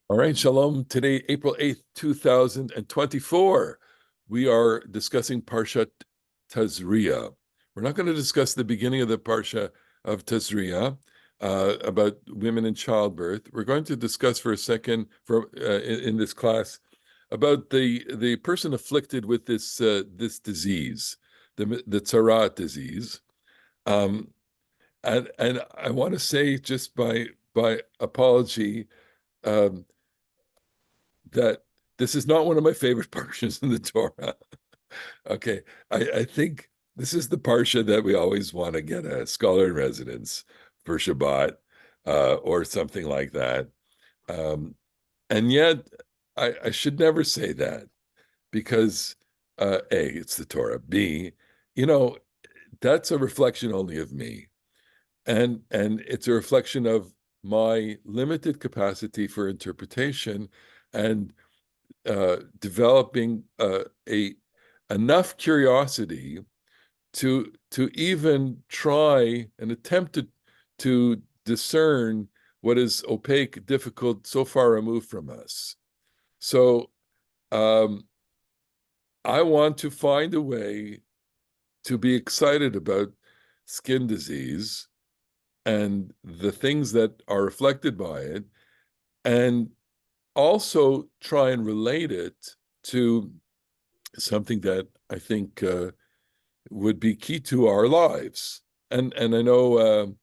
All right, Shalom. Today, April 8th, 2024, we are discussing Parsha Tazria. We're not going to discuss the beginning of the Parsha of Tazria about women in childbirth. We're going to discuss for a second in this class about the person afflicted with this disease, the tzaraat disease. Um, and I want to say just by apology, um, that this is not one of my favorite parshas in the Torah. Okay, I think this is the parsha that we always want to get a scholar in residence for Shabbat or something like that. Um, and yet, I should never say that because A, it's the Torah. B, you know, that's a reflection only of me, and it's a reflection of my limited capacity for interpretation and developing a enough curiosity to even try and attempt to discern what is opaque, difficult, so far removed from us. So um, I want to find a way to be excited about skin disease and the things that are reflected by it, and also try and relate it to something that I think would be key to our lives. And I know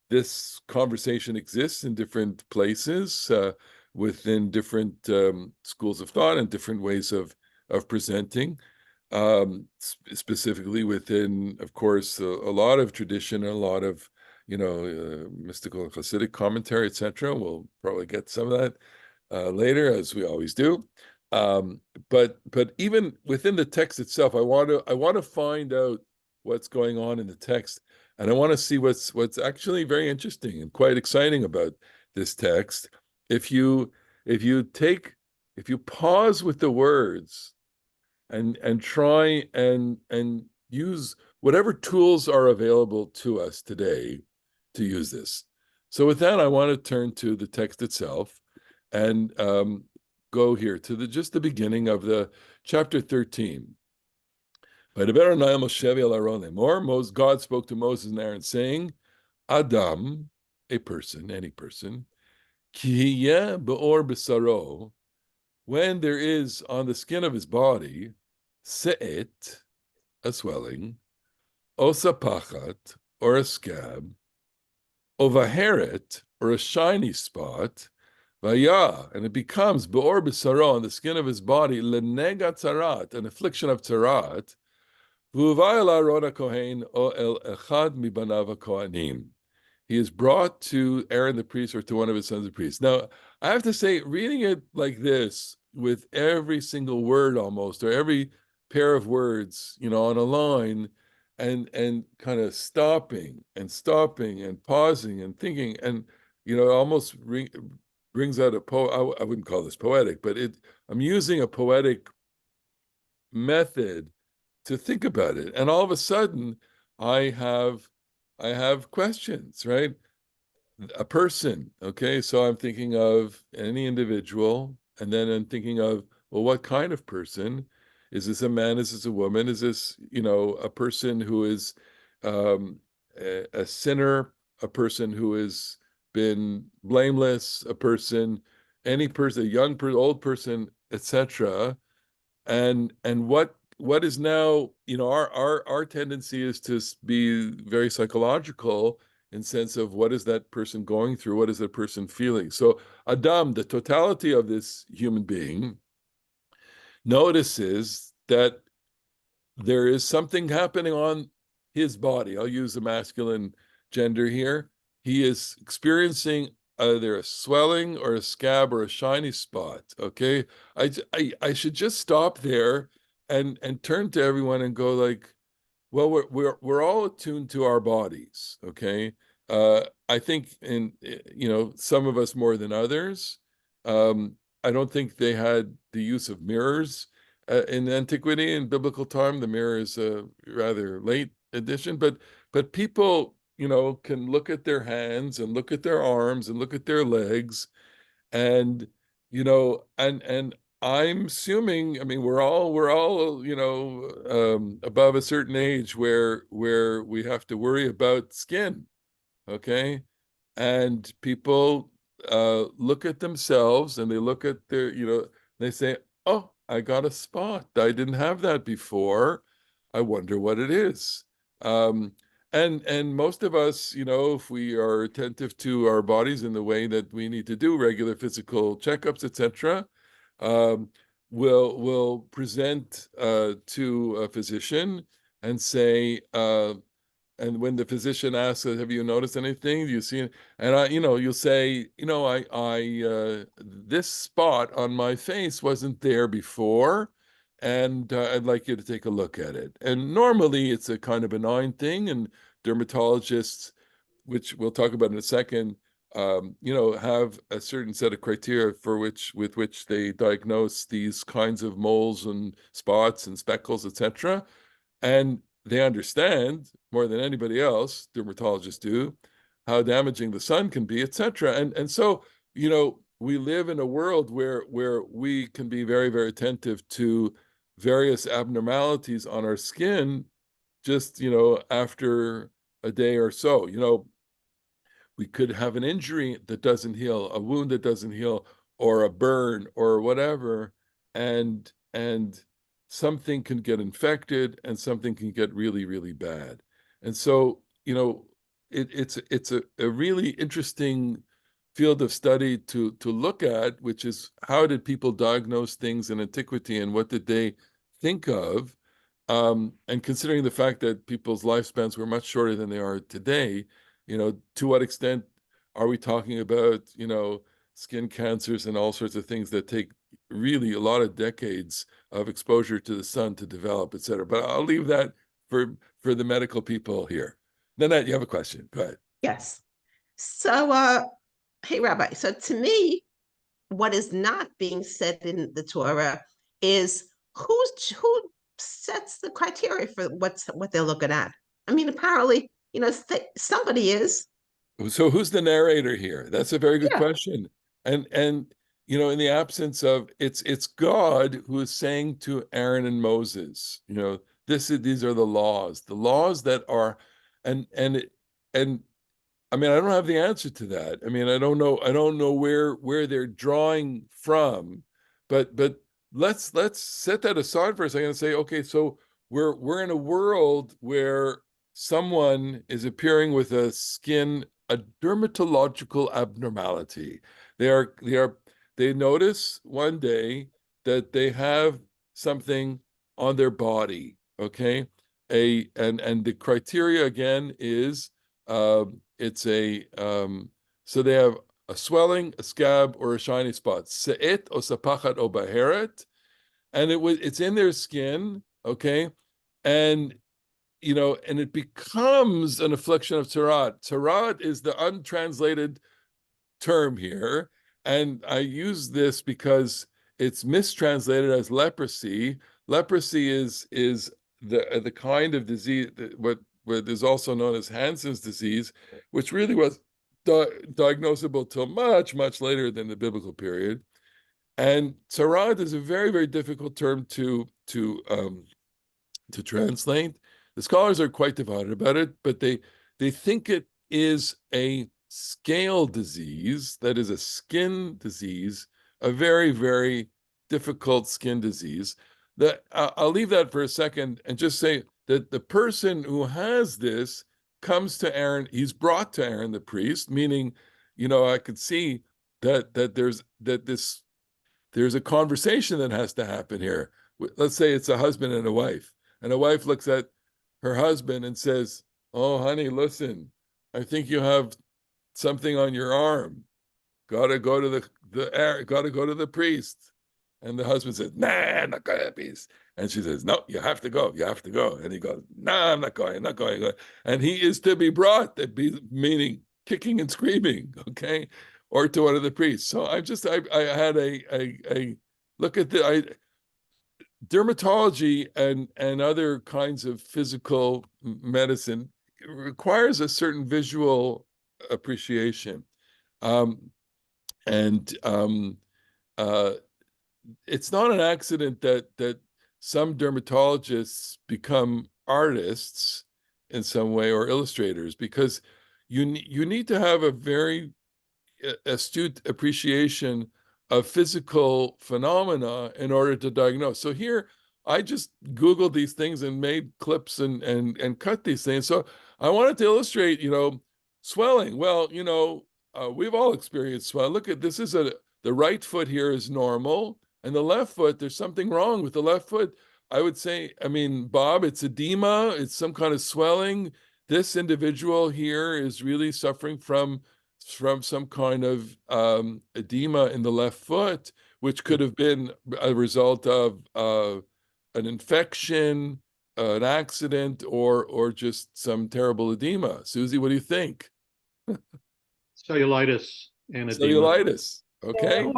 this conversation exists in different places within different schools of thought and different ways of presenting. Specifically within, of course, a lot of tradition, a lot of mystical and Hasidic commentary, etc. We'll probably get some of that later, as we always do. Um, but even within the text itself, I want to find out what's going on in the text, and I want to see what's actually very interesting and quite exciting about this text. If you if you take if you pause with the words and try and use whatever tools are available to us today to use this. So with that, I want to turn to the text itself and go here to just the beginning of the chapter 13. By the Moses, God spoke to Moses and Aaron, saying, Adam, a person, any person, ki be'or b'saro, when there is on the skin of his body, se'et, a swelling, osapachat, or a scab, ovaheret, or a shiny spot, vaya, and it becomes be'or b'saro, on the skin of his body, lenega tzarat, an affliction of tzarat, v'uvay el Aaron kohen o el echad mibanav kohanim. He is brought to Aaron the priest or to one of his sons of priests. Now, I have to say, reading it like this, with every single word almost, or every pair of words, on a line, and kind of stopping and pausing and thinking, and almost brings out I wouldn't call this poetic, but I'm using a poetic method to think about it. And all of a sudden, I have I have questions, right? A person, okay? So I'm thinking of any individual, and then I'm thinking of, well, what kind of person? Is this a man? Is this a woman? Is this, a person who is a sinner, a person who has been blameless, a person, any person, a young person, old person, etc. And what is now, our tendency is to be very psychological in sense of what is that person going through, what is that person feeling. So Adam, the totality of this human being, notices that there is something happening on his body. I'll use the masculine gender here. He is experiencing either a swelling or a scab or a shiny spot. Okay, I should just stop there and turn to everyone and go like, well, we're all attuned to our bodies. Okay, I think some of us more than others. I don't think they had the use of mirrors in antiquity. In biblical time, the mirror is a rather late addition, but people, can look at their hands and look at their arms and look at their legs And and I'm assuming, I mean, we're all above a certain age where we have to worry about skin, okay? And people look at themselves and they look at their, they say, "Oh, I got a spot. I didn't have that before. I wonder what it is." Um, and most of us, if we are attentive to our bodies in the way that we need to do regular physical checkups, etc., um, will present to a physician and say, and when the physician asks, "Have you noticed anything? Do you see it?" And you'll say, this spot on my face wasn't there before, and I'd like you to take a look at it. And normally it's a kind of benign thing, and dermatologists, which we'll talk about in a second, have a certain set of criteria with which they diagnose these kinds of moles and spots and speckles, etc. And they understand more than anybody else, dermatologists do, how damaging the sun can be, etc. And so, we live in a world where we can be very, very attentive to various abnormalities on our skin just, after a day or so. We could have an injury that doesn't heal, a wound that doesn't heal, or a burn or whatever, and something can get infected and something can get really, really bad. And so, it's a really interesting field of study to look at, which is how did people diagnose things in antiquity and what did they think of? And considering the fact that people's lifespans were much shorter than they are today, to what extent are we talking about, skin cancers and all sorts of things that take really a lot of decades of exposure to the sun to develop, et cetera. But I'll leave that for the medical people here. Nanette, you have a question. Go ahead. Yes. So, hey, Rabbi. So, to me, what is not being said in the Torah is who sets the criteria for what they're looking at. I mean, apparently, somebody is. So who's the narrator here? That's a very good Yeah. question. And in the absence of, it's God who is saying to Aaron and Moses, these are the laws that are, and I mean, I don't have the answer to that. I mean, I don't know where they're drawing from, but let's set that aside for a second and say, okay, so we're in a world where someone is appearing with a dermatological abnormality. They notice one day that they have something on their body, okay? And the criteria again is it's so they have a swelling, a scab, or a shiny spot. Se'et o sapachat o baheret, and it's in their skin, okay, and and it becomes an affliction of tzara'at. Tzara'at is the untranslated term here, and I use this because it's mistranslated as leprosy. Leprosy is the kind of disease what is also known as Hansen's disease, which really was diagnosable till much, much later than the biblical period. And tzara'at is a very, very difficult term to translate. The scholars are quite divided about it, but they think it is a scale disease, that is a skin disease, a very, very difficult skin disease. That I'll leave that for a second and just say that the person who has this comes to Aaron, he's brought to Aaron the priest, meaning, I could see that there's a conversation that has to happen here. Let's say it's a husband and a wife looks at her husband and says, "Oh, honey, listen, I think you have something on your arm. Gotta go to gotta go to the priest." And the husband says, "Nah, I'm not going to the priest." And she says, "No, you have to go. You have to go." And he goes, "Nah, I'm not going. I'm not going." And he is to be brought, meaning kicking and screaming, okay, or to one of the priests. So I had a look at dermatology and other kinds of physical medicine requires a certain visual appreciation. Um, And uh, it's not an accident that some dermatologists become artists in some way or illustrators, because you need to have a very astute appreciation of physical phenomena in order to diagnose. So here, I just Googled these things and made clips and cut these things. So I wanted to illustrate, swelling. Well, we've all experienced swelling. Look at this. The right foot here is normal, and the left foot, there's something wrong with the left foot. I would say, I mean, Bob, it's edema. It's some kind of swelling. This individual here is really suffering from some kind of edema in the left foot, which could have been a result of an infection, an accident, or just some terrible edema. Susie, what do you think? Cellulitis and edema. Cellulitis, Yeah, okay?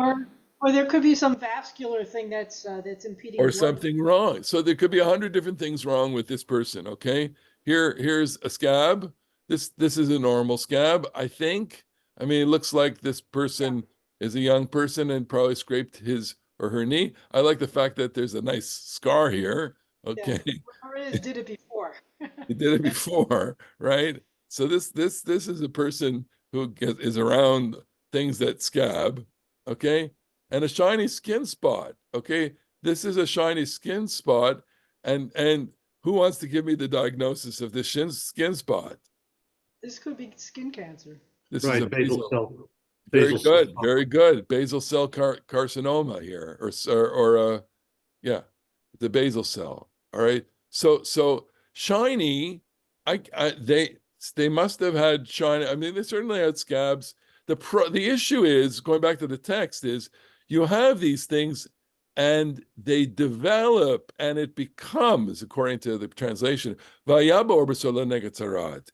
or there could be some vascular thing that's impeding Or blood. something wrong. So there could be 100 different things wrong with this person, okay? Here's a scab. This is a normal scab, I think. I mean, it looks like this person is a young person and probably scraped his or her knee. I like the fact that there's a nice scar here, okay? Yeah, whoever it is did it before. He did it before, right? So this is a person who is around things that scab, okay? And a shiny skin spot, okay? This is a shiny skin spot, and who wants to give me the diagnosis of this skin spot? This could be skin cancer. This Right, is a basal cell. very Basal good, cell. very good. Basal cell carcinoma here, or yeah, the basal cell. All right. So shiny, they must have had shiny. I mean, they certainly had scabs. The issue is, going back to the text, is you have these things and they develop and it becomes, according to the translation,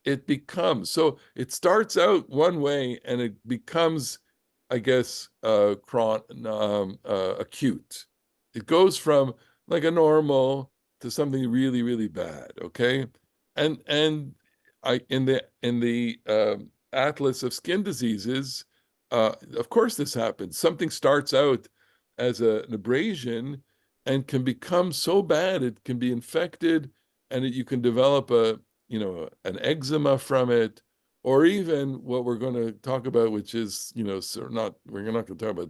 it becomes. So it starts out one way and it becomes, I guess, acute. It goes from like a normal to something really, really bad. Okay, and I in the Atlas of Skin Diseases, of course this happens. Something starts out as an abrasion and can become so bad it can be infected, and you can develop an eczema from it, or even what we're going to talk about, which is we're not going to talk about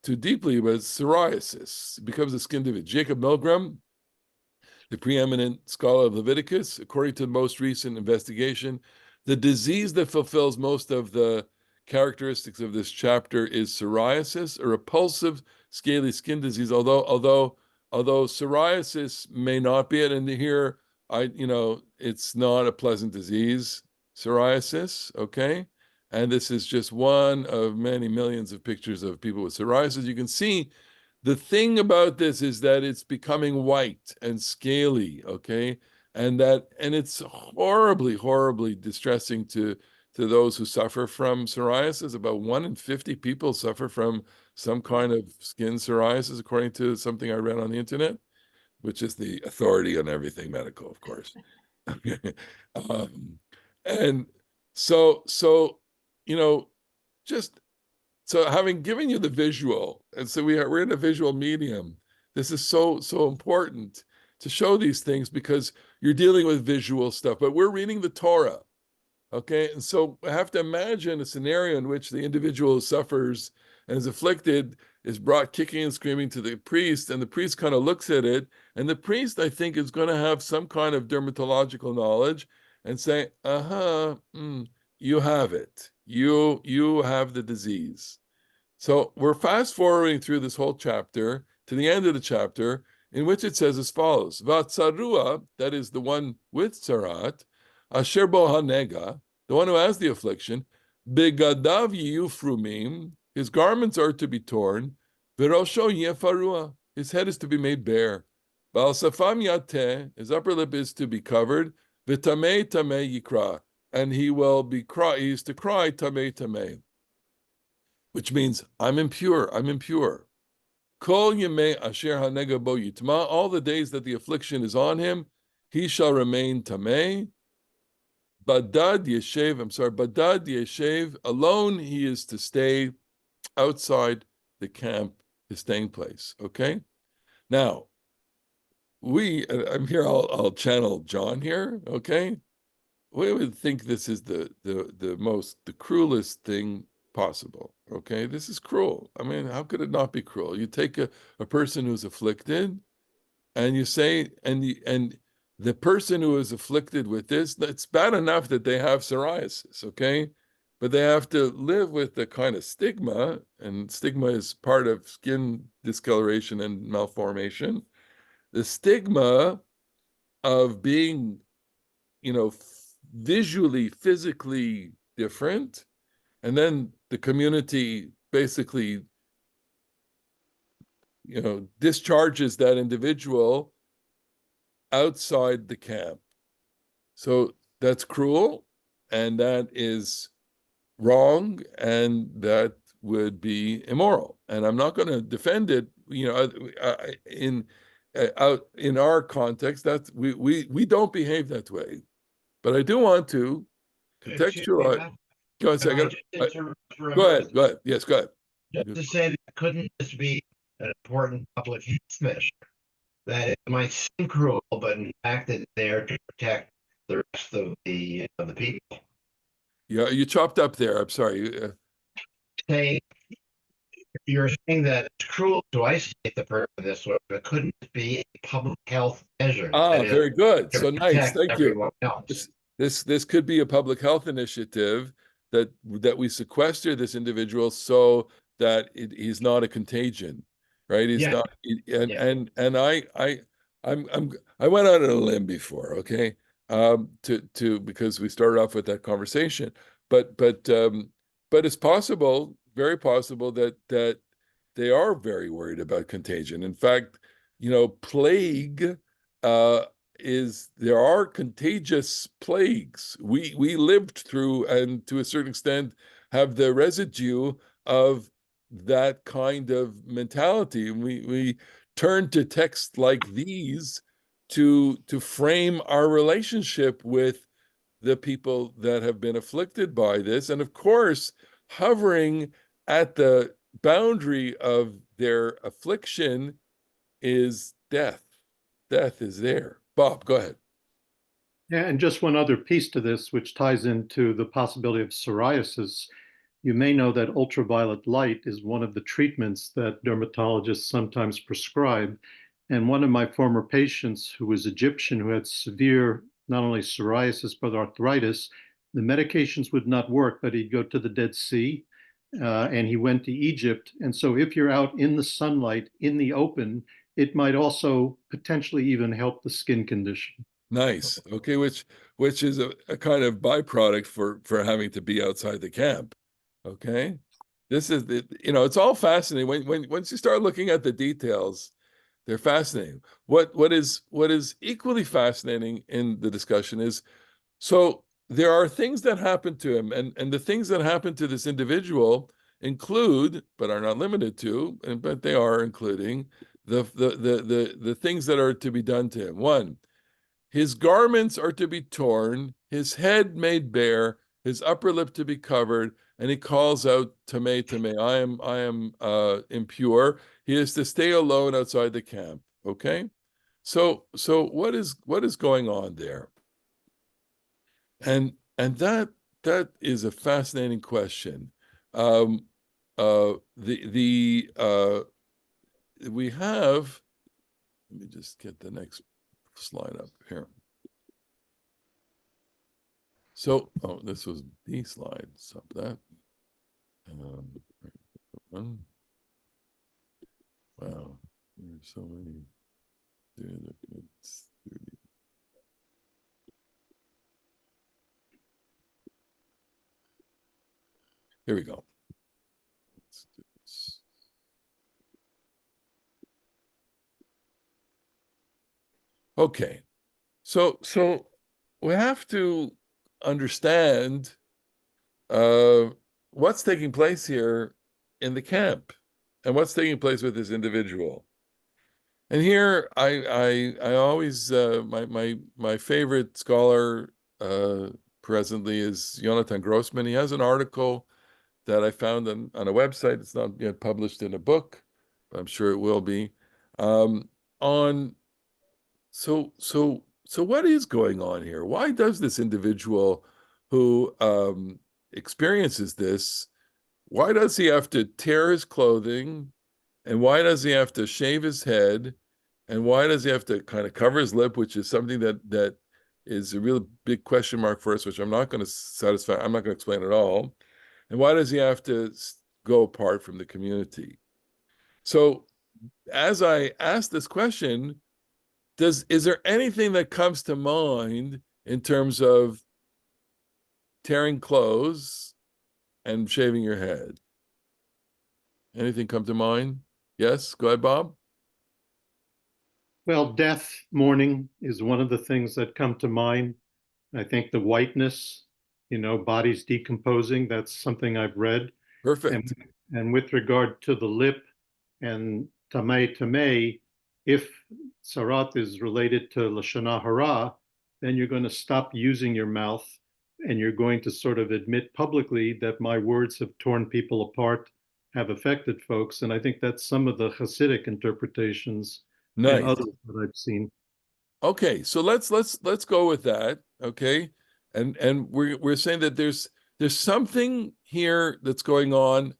too deeply, but psoriasis. It becomes a skin disease. Jacob Milgram, the preeminent scholar of Leviticus, according to the most recent investigation, the disease that fulfills most of the characteristics of this chapter is psoriasis, a repulsive scaly skin disease. Although psoriasis may not be it, and here it's not a pleasant disease, psoriasis, okay? And this is just one of many millions of pictures of people with psoriasis. You can see the thing about this is that it's becoming white and scaly, okay? And it's horribly, horribly distressing to those who suffer from psoriasis. About 1 in 50 people suffer from some kind of skin psoriasis, according to something I read on the internet, which is the authority on everything medical, of course. And so just so having given you the visual, and so we're in a visual medium. This is so important to show these things because you're dealing with visual stuff. But we're reading the Torah, okay? And so I have to imagine a scenario in which the individual who suffers and is afflicted is brought kicking and screaming to the priest, and the priest kind of looks at it, and the priest, I think, is going to have some kind of dermatological knowledge and say, you have it. You have the disease. So we're fast forwarding through this whole chapter to the end of the chapter, in which it says as follows: Vatsarua, that is the one with tzarat, asher bo hanega, the one who has the affliction, begadav yufrumim, his garments are to be torn, virosho yefarua, his head is to be made bare, bal safam yateh, his upper lip is to be covered, v'tamei tamei yikra, and he is to cry tamei tamei, which means I'm impure. Kol yemei asher hanega bo yitma, all the days that the affliction is on him, he shall remain tamei. Badad yeshev, alone he is to stay outside the camp is staying place. Okay. Now, I'm here, I'll channel John here. Okay. We would think this is the cruelest thing possible. Okay. This is cruel. I mean, how could it not be cruel? You take a person who's afflicted and you say, and the person who is afflicted with this, it's bad enough that they have psoriasis, okay? But they have to live with the kind of stigma, and stigma is part of skin discoloration and malformation. The stigma of being, visually, physically different, and then the community basically, discharges that individual outside the camp. So that's cruel, and that is wrong, and that would be immoral. And I'm not going to defend it, out in our context. That's we don't behave that way. But I do want to contextualize. Go ahead, second. Go ahead. Go ahead. Yes, go ahead. Just to say that couldn't this be an important public health measure? That it might seem cruel, but in fact it's there to protect the rest of the people. Yeah, you chopped up there. I'm sorry. You're saying that it's cruel to isolate the person this way, but couldn't it be a public health measure? Very good. So nice. Thank you. Else? This could be a public health initiative that we sequester this individual so that he's not a contagion, right? He's not, and I went out on a limb before, okay, because we started off with that conversation, but it's possible, very possible that they are very worried about contagion. In fact, plague there are contagious plagues. We lived through, and to a certain extent have the residue of that kind of mentality. And we turn to texts like these to frame our relationship with the people that have been afflicted by this. And of course, hovering at the boundary of their affliction is death. Death is there. Bob, go ahead. Yeah, and just one other piece to this, which ties into the possibility of psoriasis. You may know that ultraviolet light is one of the treatments that dermatologists sometimes prescribe. And one of my former patients, who was Egyptian, who had severe, not only psoriasis, but arthritis, the medications would not work, but he'd go to the Dead Sea, and he went to Egypt. And so if you're out in the sunlight, in the open, it might also potentially even help the skin condition. Nice. Okay, which is a kind of byproduct for having to be outside the camp. Okay, this is it's all fascinating when once you start looking at the details, they're fascinating. What is equally fascinating in the discussion is, so there are things that happen to him, and the things that happen to this individual include, but are not limited to, but they are including the things that are to be done to him. One, his garments are to be torn, his head made bare, his upper lip to be covered, and he calls out, Tameh, Tameh, I am impure. He is to stay alone outside the camp. Okay? So what is going on there? And that is a fascinating question. We have, let me just get the next slide up here. So, this was the slide. Stop that. Wow, there's so many. Here we go. Let's do this. Okay, so we have to understand what's taking place here in the camp and what's taking place with this individual. And here I always my favorite scholar presently is Jonathan Grossman. He has an article that I found on a website. It's not yet published in a book, but I'm sure it will be. On so what is going on here? Why does this individual who experiences this, why does he have to tear his clothing, and why does he have to shave his head, and why does he have to kind of cover his lip, which is something that is a real big question mark for us, which I'm not going to explain at all. And why does he have to go apart from the community? So as I ask this question, is there anything that comes to mind in terms of tearing clothes and shaving your head? Anything come to mind? Yes, go ahead, Bob. Well, death, mourning is one of the things that come to mind. I think the whiteness, bodies decomposing, that's something I've read. Perfect. And with regard to the lip and tamei, if sarat is related to Lashana Hara, then you're going to stop using your mouth and you're going to sort of admit publicly that my words have torn people apart, have affected folks. And I think that's some of the Hasidic interpretations Nice. and others that I've seen. Okay, so let's go with that. Okay, and we're saying that there's something here that's going on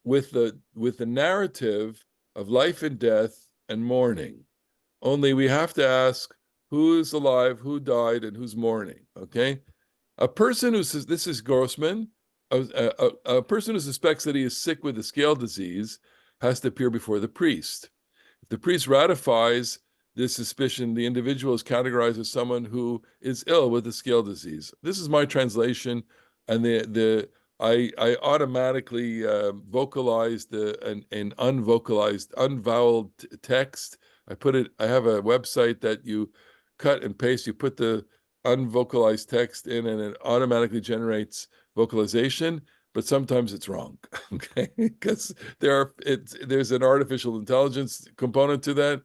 with the narrative of life and death and mourning. Only we have to ask who's alive, who died, and who's mourning. Okay, a person who says, this is Grossman, a person who suspects that he is sick with a scale disease has to appear before the priest. If the priest ratifies this suspicion, the individual is categorized as someone who is ill with the scale disease. This is my translation, and I automatically vocalized an unvocalized, unvoweled text. I have a website that you cut and paste. You put the unvocalized text in, and it automatically generates vocalization. But sometimes it's wrong, okay? Because there's an artificial intelligence component to that.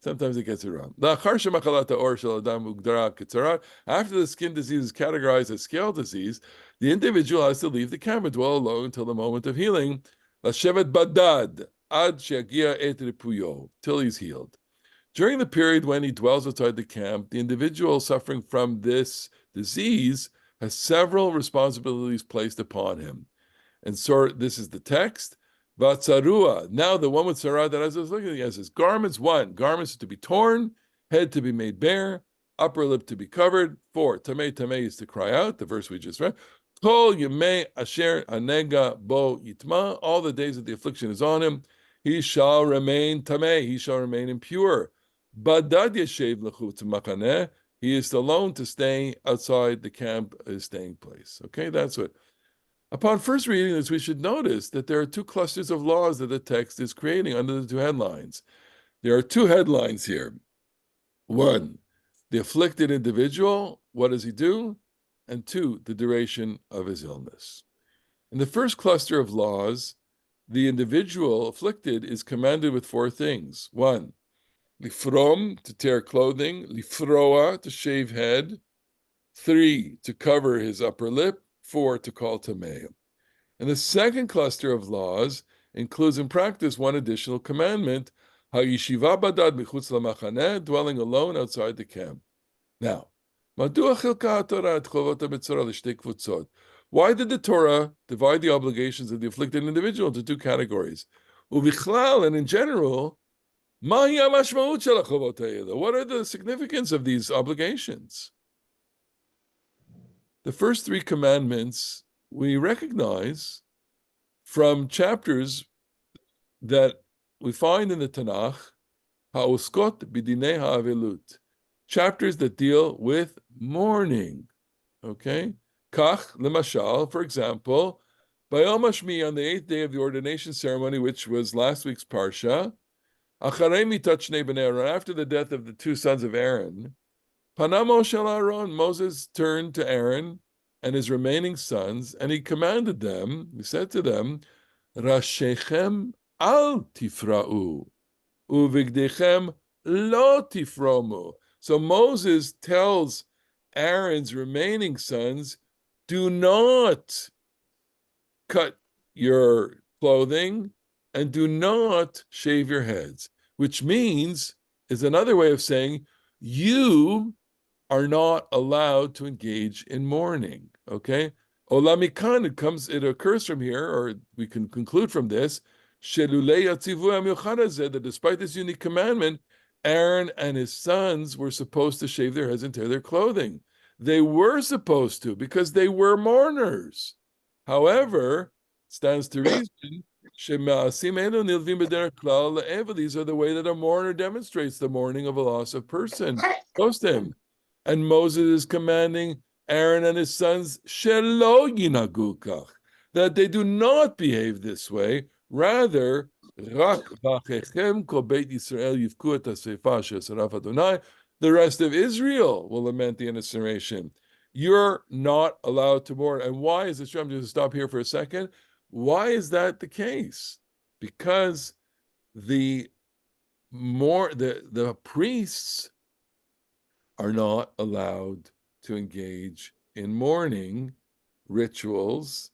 Sometimes it gets it wrong. After the skin disease is categorized as scale disease, the individual has to leave the camp and dwell alone until the moment of healing. Till he's healed. During the period when he dwells outside the camp, the individual suffering from this disease has several responsibilities placed upon him. And so this is the text. Vatsarua. Now the one with Sarah that I was looking at says garments. 1, garments to be torn, head to be made bare, upper lip to be covered. 4, tamei is to cry out, the verse we just read. Kol yemei asher anega bo yitma. All the days that the affliction is on him, he shall remain tamei, he shall remain impure. Badad yeshev l'chutz machaneh. He is alone to stay outside the camp, his staying place. Okay, that's what. Upon first reading this, we should notice that there are 2 clusters of laws that the text is creating under the 2 headlines. There are 2 headlines here. 1, the afflicted individual, what does he do? And 2, the duration of his illness. In the first cluster of laws, the individual afflicted is commanded with 4 things. 1, lifrom, to tear clothing, lifroa, to shave head, 3, to cover his upper lip, 4, to call tamei. And the second cluster of laws includes in practice 1 additional commandment, ha'yeshiva badad michutz lamachaneh, dwelling alone outside the camp. Now, why did the Torah divide the obligations of the afflicted individual into 2 categories? Ubichlal, and in general, what are the significance of these obligations? The first 3 commandments we recognize from chapters that we find in the Tanakh, ha'oskot b'dinei ha'avelut, chapters that deal with mourning. Okay? Kach, lemashal, for example, Bayom Hashmi, on the 8th day of the ordination ceremony, which was last week's Parsha, Acharei mitat shnei bnei Aaron, after the death of the 2 sons of Aaron, Panamo shel Aaron, Moses turned to Aaron and his remaining sons, and he commanded them, he said to them, Rashechem al tifra'u, uvigdechem lo tifromu. So Moses tells Aaron's remaining sons, do not cut your clothing and do not shave your heads, which means is another way of saying you are not allowed to engage in mourning. Okay. Olamikan, it occurs from here, or we can conclude from this, that despite this unique commandment, Aaron and his sons were supposed to shave their heads and tear their clothing. They were supposed to because they were mourners. However, stands to reason, these are the way that a mourner demonstrates the mourning of a loss of person close to him. And Moses is commanding Aaron and his sons that they do not behave this way. Rather, the rest of Israel will lament the inauguration. You're not allowed to mourn. And why is this? I'm going to stop here for a second. Why is that the case? Because the priests are not allowed to engage in mourning rituals.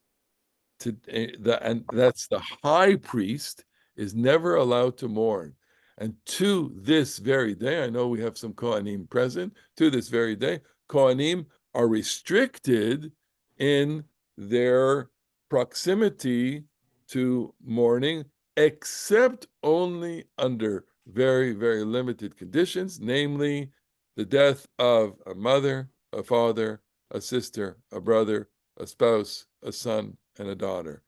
And that's the high priest is never allowed to mourn. And to this very day, I know we have some Kohanim present, to this very day, Kohanim are restricted in their proximity to mourning, except only under very, very limited conditions, namely the death of a mother, a father, a sister, a brother, a spouse, a son, and a daughter.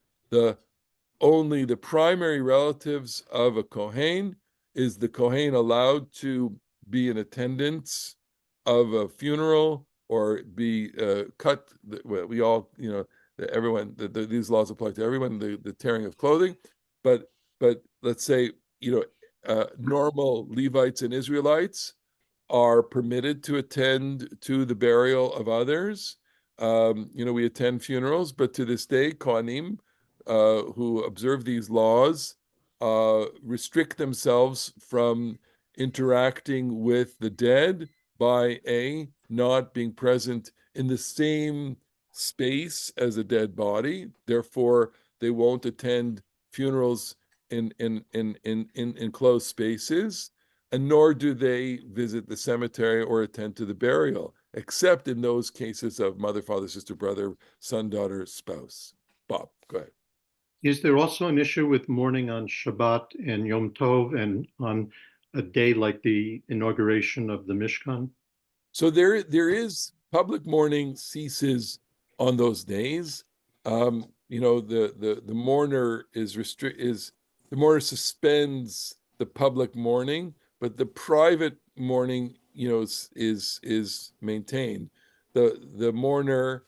Only the primary relatives of a Kohen is the Kohen allowed to be in attendance of a funeral or be cut. We all, everyone. These laws apply to everyone. The tearing of clothing, but let's say normal Levites and Israelites are permitted to attend to the burial of others. We attend funerals, but to this day, Kohanim who observe these laws restrict themselves from interacting with the dead by not being present in the same space as a dead body. Therefore, they won't attend funerals in enclosed spaces, and nor do they visit the cemetery or attend to the burial, except in those cases of mother, father, sister, brother, son, daughter, spouse. Bob, go ahead. Is there also an issue with mourning on Shabbat and Yom Tov and on a day like the inauguration of the Mishkan? So there is public mourning ceases on those days. The mourner the mourner suspends the public mourning, but the private mourning, is maintained. The mourner,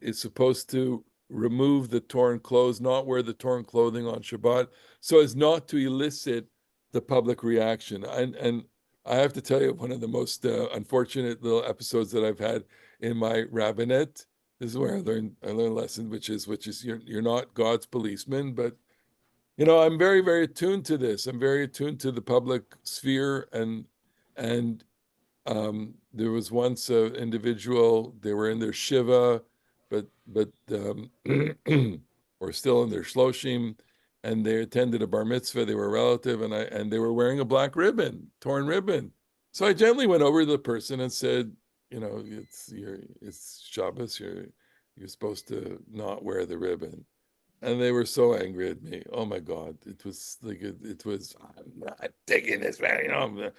is supposed to remove the torn clothes, not wear the torn clothing on Shabbat, so as not to elicit the public reaction. And I have to tell you, one of the most unfortunate little episodes that I've had in my rabbinate. This is where I learned a lesson, which is you're not God's policeman, but I'm very, very attuned to this. I'm very attuned to the public sphere, and there was once an individual. They were in their shiva, but or still in their shloshim, and they attended a bar mitzvah. They were a relative, and they were wearing a black ribbon, torn ribbon. So I gently went over to the person and said, it's Shabbos. You're supposed to not wear the ribbon. And they were so angry at me. Oh my God! It was like I'm not taking this, man.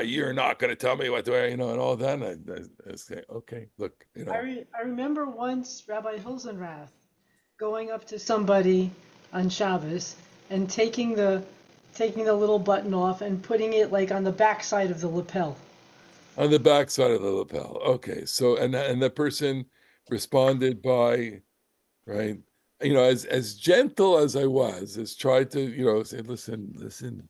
You're not going to tell me what to wear, and all that. And I say, okay, look, I remember once Rabbi Hilsenrath going up to somebody on Shabbos and taking the little button off and putting it like on the back side of the lapel. On the back side of the lapel. Okay, so and the person responded by, right. As gentle as I was, as tried to, say, listen,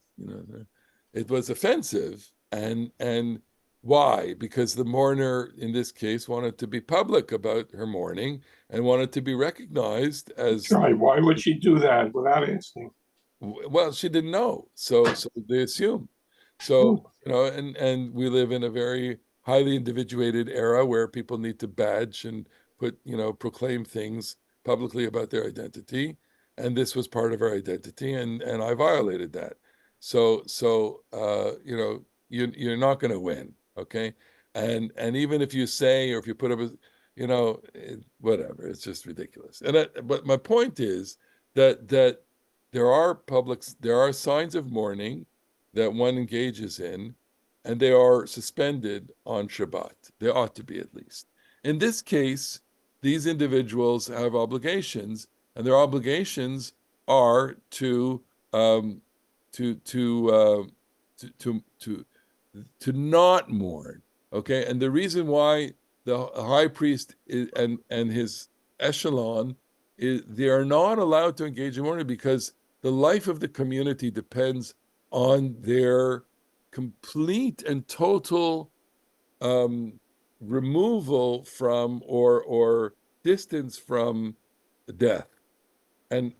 it was offensive. And why? Because the mourner in this case wanted to be public about her mourning and wanted to be recognized as. Right. Why would she do that without asking? Well, she didn't know. So they assume. So, and we live in a very highly individuated era where people need to badge and proclaim things publicly about their identity, and this was part of our identity, and I violated that. So you're not going to win, okay? And even if you say, or if you put up whatever, it's just ridiculous. But my point is that there are signs of mourning that one engages in, and they are suspended on Shabbat. They ought to be, at least. In this case, these individuals have obligations, and their obligations are to not mourn. Okay, and the reason why the high priest and his echelon they are not allowed to engage in mourning, because the life of the community depends on their complete and total removal from or distance from death, and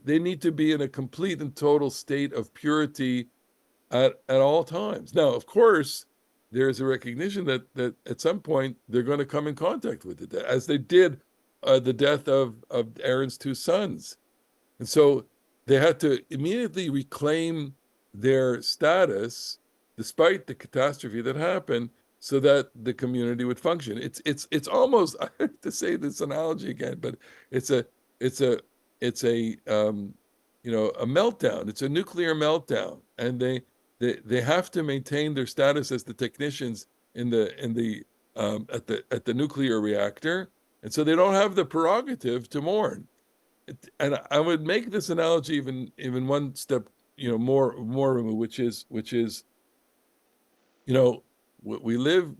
they need to be in a complete and total state of purity at all times. Now, of course, there's a recognition that at some point they're going to come in contact with it, as they did the death of Aaron's two sons, and so they had to immediately reclaim their status despite the catastrophe that happened, so that the community would function. It's almost, I have to say this analogy again, but it's a meltdown. It's a nuclear meltdown, and they have to maintain their status as the technicians at the nuclear reactor, and so they don't have the prerogative to mourn. And I would make this analogy even one step more removed, which is we live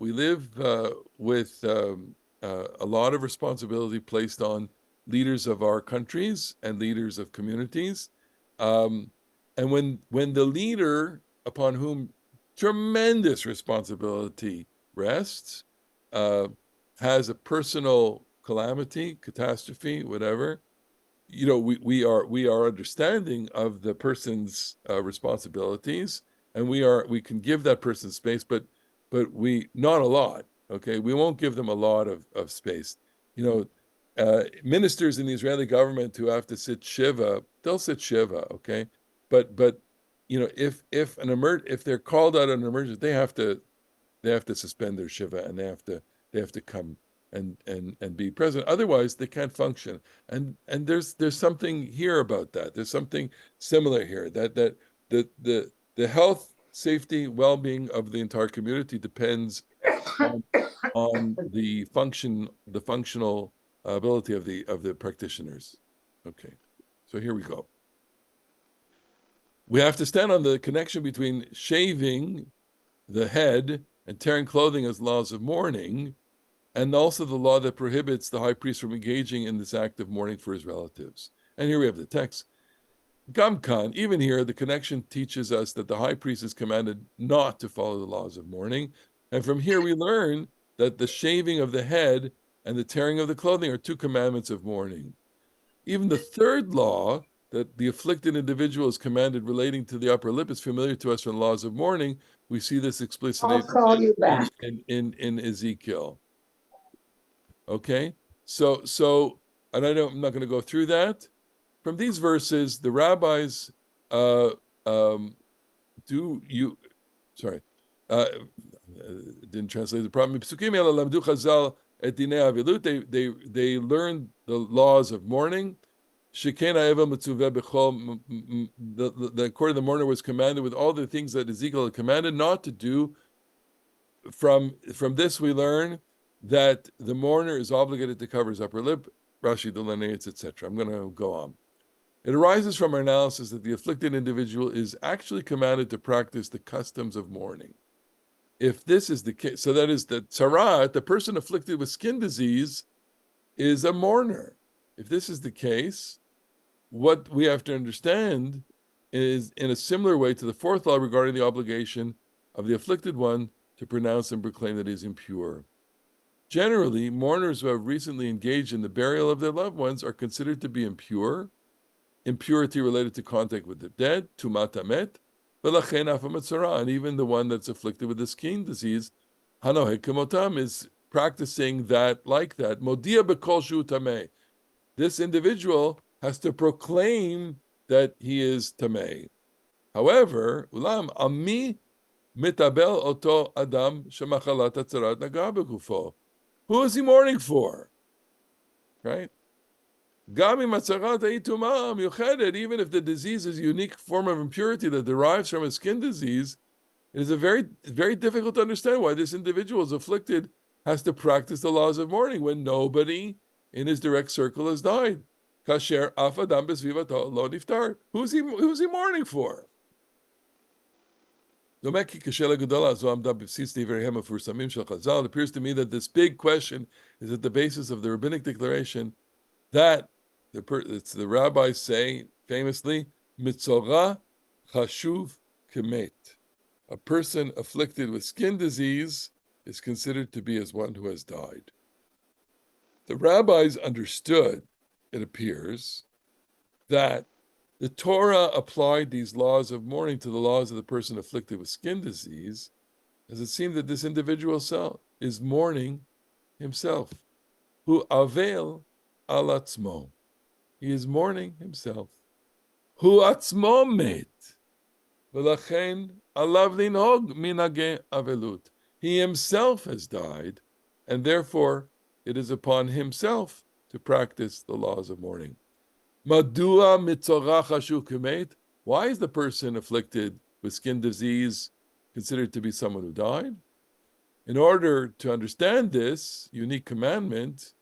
with a lot of responsibility placed on leaders of our countries and leaders of communities, and when the leader upon whom tremendous responsibility rests has a personal calamity, catastrophe, whatever, we are understanding of the person's responsibilities, and we can give that person space, but we not a lot. Okay, we won't give them a lot of space. Ministers in the Israeli government who have to sit shiva, they'll sit shiva. Okay, but if they're called out on an emergency, they have to suspend their shiva, and they have to come and be present. Otherwise, they can't function. And there's something here about that. There's something similar here, that the health, safety, well-being of the entire community depends on the functional ability of the practitioners. Okay, so here we go. We have to stand on the connection between shaving the head and tearing clothing as laws of mourning, and also the law that prohibits the high priest from engaging in this act of mourning for his relatives. And here we have the text. Gamkan, even here, the connection teaches us that the high priest is commanded not to follow the laws of mourning. And from here we learn that the shaving of the head and the tearing of the clothing are two commandments of mourning. Even the third law, that the afflicted individual is commanded relating to the upper lip, is familiar to us from laws of mourning. We see this explicitly in Ezekiel. Okay, so and I'm not going to go through that. From these verses, the rabbis didn't translate the problem. They learned the laws of mourning. The court of the mourner was commanded with all the things that Ezekiel had commanded not to do. From this we learn that the mourner is obligated to cover his upper lip. Rashi delineates, etc. I'm going to go on. It arises from our analysis that the afflicted individual is actually commanded to practice the customs of mourning. If this is the case, so that is the tzarat, the person afflicted with skin disease, is a mourner. If this is the case, what we have to understand is, in a similar way to the fourth law regarding the obligation of the afflicted one to pronounce and proclaim that he is impure. Generally, mourners who have recently engaged in the burial of their loved ones are considered to be impure. Impurity related to contact with the dead, tumat hamet, and even the one that's afflicted with the skin disease, hanohek kamotam, is practicing that like that. Modia b'kol shu tameh. this individual has to proclaim that he is tamei. However, ulam ami mitabel oto adam shemachalat atzarat naga begufo. Who is he mourning for? Right? Even if the disease is a unique form of impurity that derives from a skin disease, it is a very, very difficult to understand why this individual is afflicted, has to practice the laws of mourning when nobody in his direct circle has died. Kasher af adam besvivato lo niftar. Who's he mourning for? It appears to me that this big question is at the basis of the rabbinic declaration that the rabbis say famously, mitzorah chashuv kemet. A person afflicted with skin disease is considered to be as one who has died. The rabbis understood, it appears, that the Torah applied these laws of mourning to the laws of the person afflicted with skin disease, as it seemed that this individual is mourning himself. Hu avel al atzmo. He is mourning himself. Hu atzmo met. V'lachen alav linhog minage avelut. He himself has died, and therefore it is upon himself to practice the laws of mourning. Madua mitzorah chashuv kemet. Why is the person afflicted with skin disease considered to be someone who died? In order to understand this unique commandment,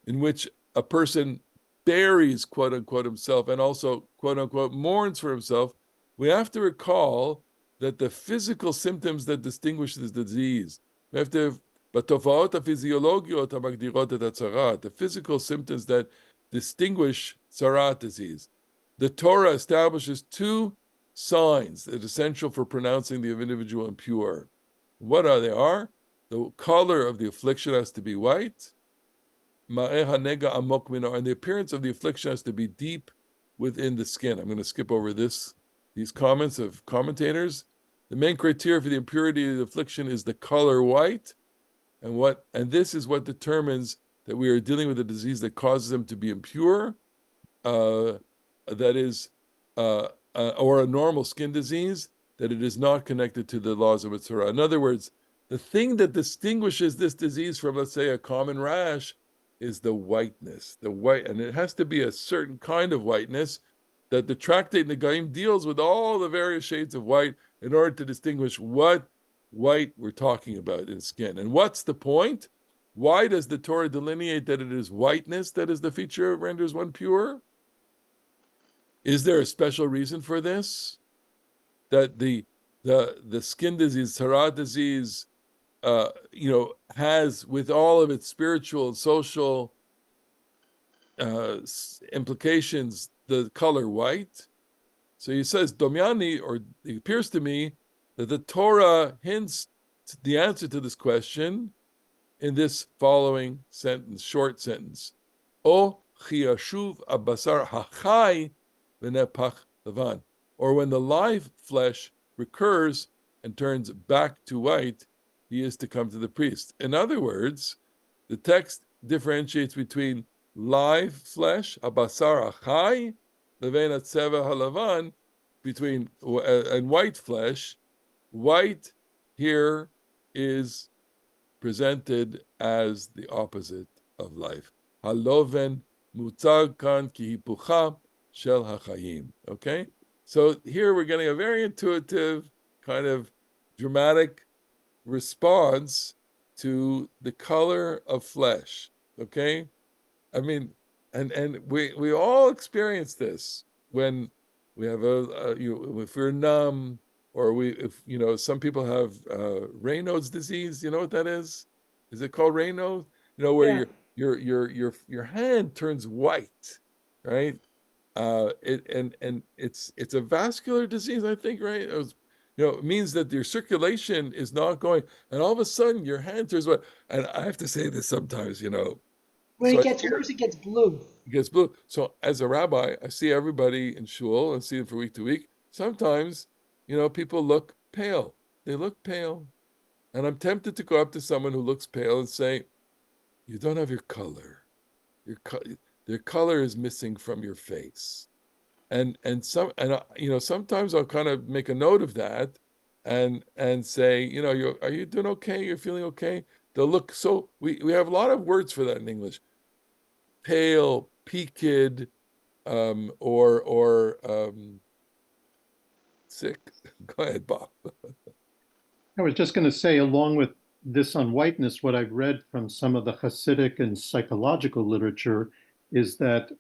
in which a person buries, quote unquote, himself and also, quote unquote, mourns for himself, we have to recall that the physical symptoms that distinguish this disease, we have to, the physical symptoms that distinguish tzarat disease. The Torah establishes two signs that are essential for pronouncing the individual impure. What are they? The color of the affliction has to be white, and the appearance of the affliction has to be deep within the skin. I'm going to skip over these comments of commentators. The main criteria for the impurity of the affliction is the color white, and this is what determines that we are dealing with a disease that causes them to be impure, or a normal skin disease, that it is not connected to the laws of Torah. In other words, the thing that distinguishes this disease from, let's say, a common rash is the whiteness. And it has to be a certain kind of whiteness that the Tractate Negaim deals with all the various shades of white in order to distinguish what white we're talking about in skin. And what's the point? Why does the Torah delineate that it is whiteness that is the feature that renders one pure? Is there a special reason for this? That the skin disease, tzarat disease, has, with all of its spiritual and social implications, the color white? So he says, Domyani, or it appears to me that the Torah hints the answer to this question in this following sentence, short sentence. O chiyashuv abasar hachai v'nepach levan. Or when the live flesh recurs and turns back to white, he is to come to the priest. In other words, the text differentiates between live flesh, abasar achai, leven atzeva halavan, and white flesh. White here is presented as the opposite of life. Haloven mutzag kan ki hipucha shel hachayim. Okay? So here we're getting a very intuitive, kind of dramatic response to the color of flesh. Okay? I mean, and we all experience this when we have if we're numb, or some people have Raynaud's disease. You know what that is? Is it called Raynaud? Where your hand turns white, right? It's a vascular disease, I think, right? It means that your circulation is not going, and all of a sudden your hand turns white. And I have to say this sometimes, When it gets worse, it gets blue. It gets blue. So as a rabbi, I see everybody in shul and see them from week to week. Sometimes, people look pale. They look pale. And I'm tempted to go up to someone who looks pale and say, you don't have your color. their color is missing from your face. And sometimes I'll kind of make a note of that and say, are you doing okay? You're feeling okay? They'll look so we have a lot of words for that in English. Pale, peaked, or sick. Go ahead, Bob. I was just going to say, along with this on whiteness, what I've read from some of the Hasidic and psychological literature is that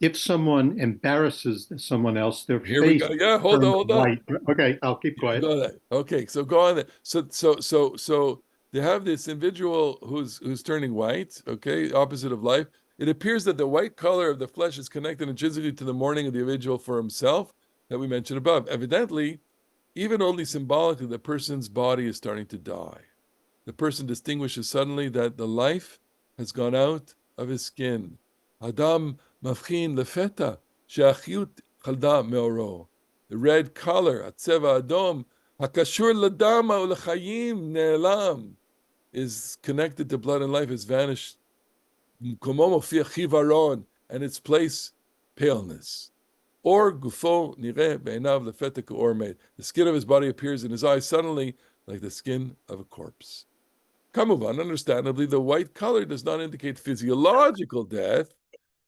if someone embarrasses someone else, their Here we face go. Yeah, hold on, hold on. white. Okay, I'll keep quiet. Okay, so go on there. So they have this individual who's turning white, okay, opposite of life. It appears that the white color of the flesh is connected intrinsically to the mourning of the individual for himself that we mentioned above. Evidently, even only symbolically, the person's body is starting to die. The person distinguishes suddenly that the life has gone out of his skin. Adam mavchin lefeta she'achiyut chalda meoro. The red color, atzeva adom, hakashur ladama ulechayim ne'elam, is connected to blood and life, has vanished. Komo mofia chivaron, and its place, paleness. Or gufo nireh be'enav lefeta ka'or meid. The skin of his body appears in his eyes suddenly like the skin of a corpse. Kamuvan, understandably, the white color does not indicate physiological death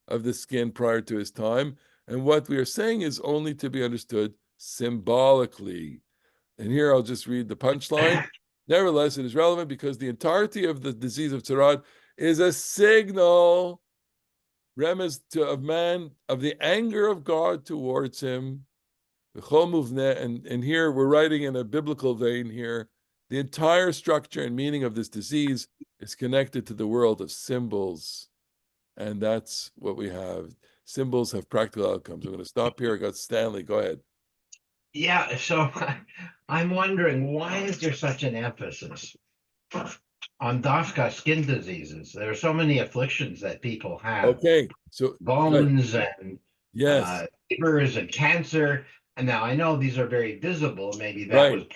of the skin prior to his time, and what we are saying is only to be understood symbolically. And here I'll just read the punchline. Nevertheless, it is relevant because the entirety of the disease of tzara'at is a signal, remez of man, of the anger of God towards him. And here we're writing in a biblical vein here. The entire structure and meaning of this disease is connected to the world of symbols. And that's what we have. Symbols have practical outcomes. I'm going to stop here. I got Stanley. Go ahead. Yeah, so I'm wondering, why is there such an emphasis on dafka skin diseases? There are so many afflictions that people have. Okay, so bones and yes, fevers and cancer. And now I know these are very visible. Maybe that right. was a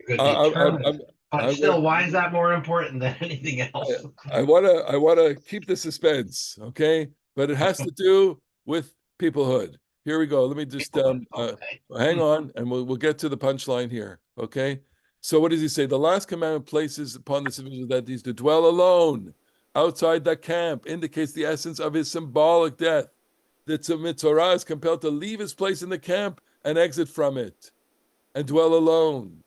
good determinant. But still, why is that more important than anything else? I wanna keep the suspense, okay? But it has to do with peoplehood. Here we go. Let me just hang on, and we'll get to the punchline here, okay? So what does he say? The last commandment places upon the individual that he's to dwell alone outside the camp, indicates the essence of his symbolic death. The Tzimtzorah is compelled to leave his place in the camp and exit from it and dwell alone.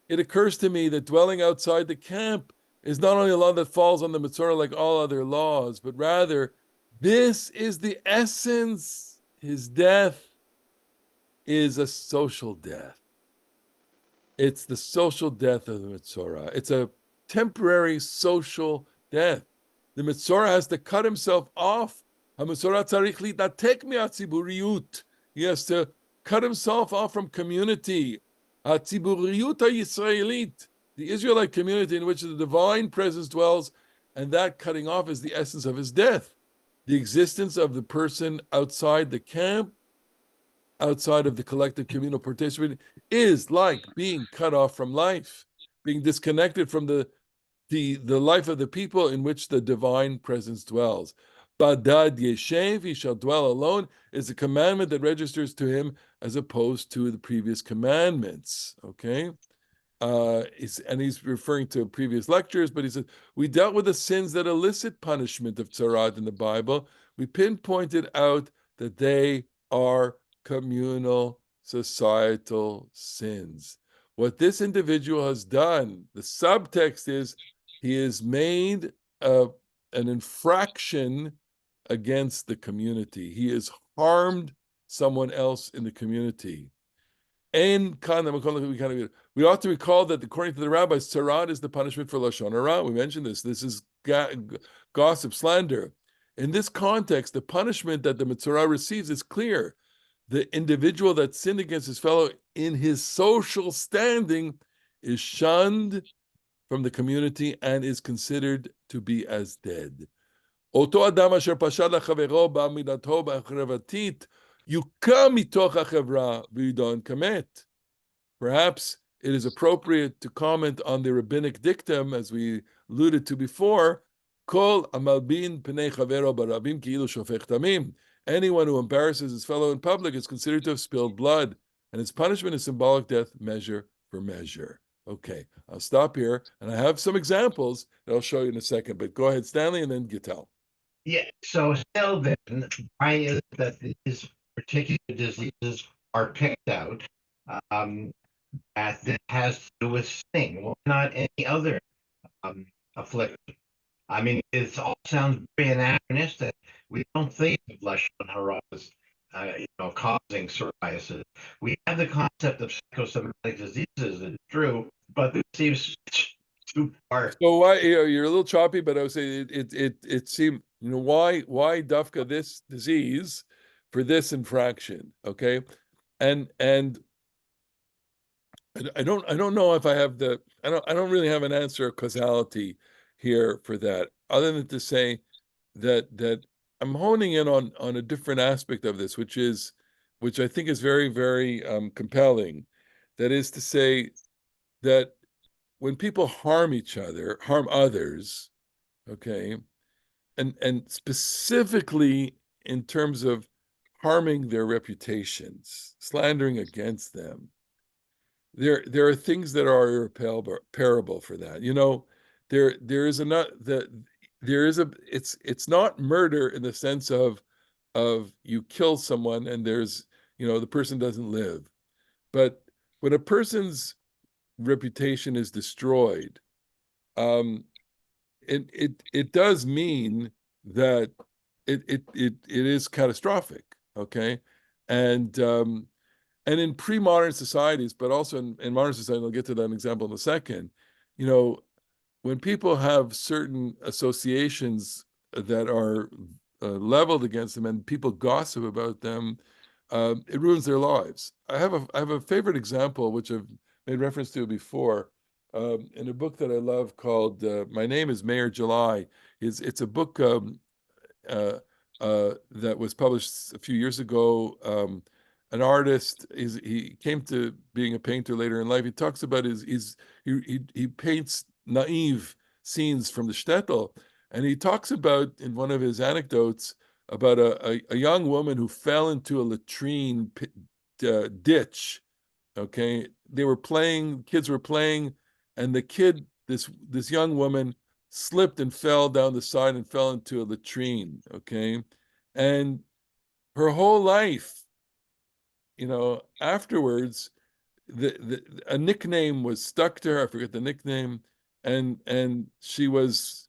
It occurs to me that dwelling outside the camp is not only a law that falls on the Mitzorah like all other laws, but rather this is the essence. His death is a social death. It's the social death of the Mitzorah. It's a temporary social death. The Mitzorah has to cut himself off. He has to cut himself off from community. The Israelite community in which the divine presence dwells, and that cutting off is the essence of his death. The existence of the person outside the camp, outside of the collective communal participation, is like being cut off from life, being disconnected from the life of the people in which the divine presence dwells. Badad Yeshev, he shall dwell alone, is a commandment that registers to him as opposed to the previous commandments. Okay, he's referring to previous lectures, but he said we dealt with the sins that elicit punishment of tzara'at in the Bible. We pinpointed out that they are communal, societal sins. What this individual has done, the subtext is he has made an infraction against the community. He has harmed someone else in the community. We ought to recall that according to the rabbis, tzara'at is the punishment for lashon hara. We mentioned this. This is gossip, slander. In this context, the punishment that the Mitzorah receives is clear. The individual that sinned against his fellow in his social standing is shunned from the community and is considered to be as dead. Oto adam asher pashad lechavero ba'amidato ba'achrevatit yukam mitoch hachevra v'yidon kamet. Perhaps it is appropriate to comment on the rabbinic dictum, as we alluded to before, Kol amalbin pnei chavero barabim ki'ilu shofech damim. Anyone who embarrasses his fellow in public is considered to have spilled blood, and its punishment is symbolic death, measure for measure. Okay, I'll stop here, and I have some examples that I'll show you in a second. But go ahead, Stanley, and then Gittel. Yeah, so still then, why is it that these particular diseases are picked out that has to do with sting? Why not any other affliction? I mean, it all sounds very anachronistic. We don't think of Lashon Hara as causing psoriasis. We have the concept of psychosomatic diseases, it's true, but it seems too far. So why you're a little choppy, but I would say it seemed why dafka this disease for this infraction, okay, and I don't know if I have I don't really have an answer of causality here for that, other than to say that I'm honing in on a different aspect of this, which I think is very, very compelling. That is to say that when people harm each other, harm others, okay, and specifically in terms of harming their reputations, slandering against them, there are things that are irreparable for that. There is it's not murder in the sense of you kill someone and there's the person doesn't live, but when a person's reputation is destroyed, it does mean that it is catastrophic, okay, and in pre-modern societies, but also in modern society, I'll get to that example in a second, when people have certain associations that are leveled against them and people gossip about them, it ruins their lives. I have a favorite example, which I've made reference to before, in a book that I love called My Name is Mayor July. It's a book that was published a few years ago. An artist, he came to being a painter later in life. He talks about he paints naive scenes from the shtetl, and he talks about in one of his anecdotes about a young woman who fell into a latrine ditch. Okay, kids were playing, and this young woman slipped and fell down the side and fell into a latrine. Okay, and her whole life, afterwards, a nickname was stuck to her. I forget the nickname, and she was,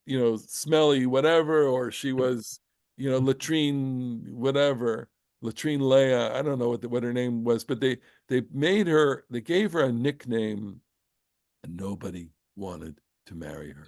smelly whatever, or she was, latrine whatever, latrine Leia. I don't know what her name was, but they gave her a nickname, and nobody wanted to marry her.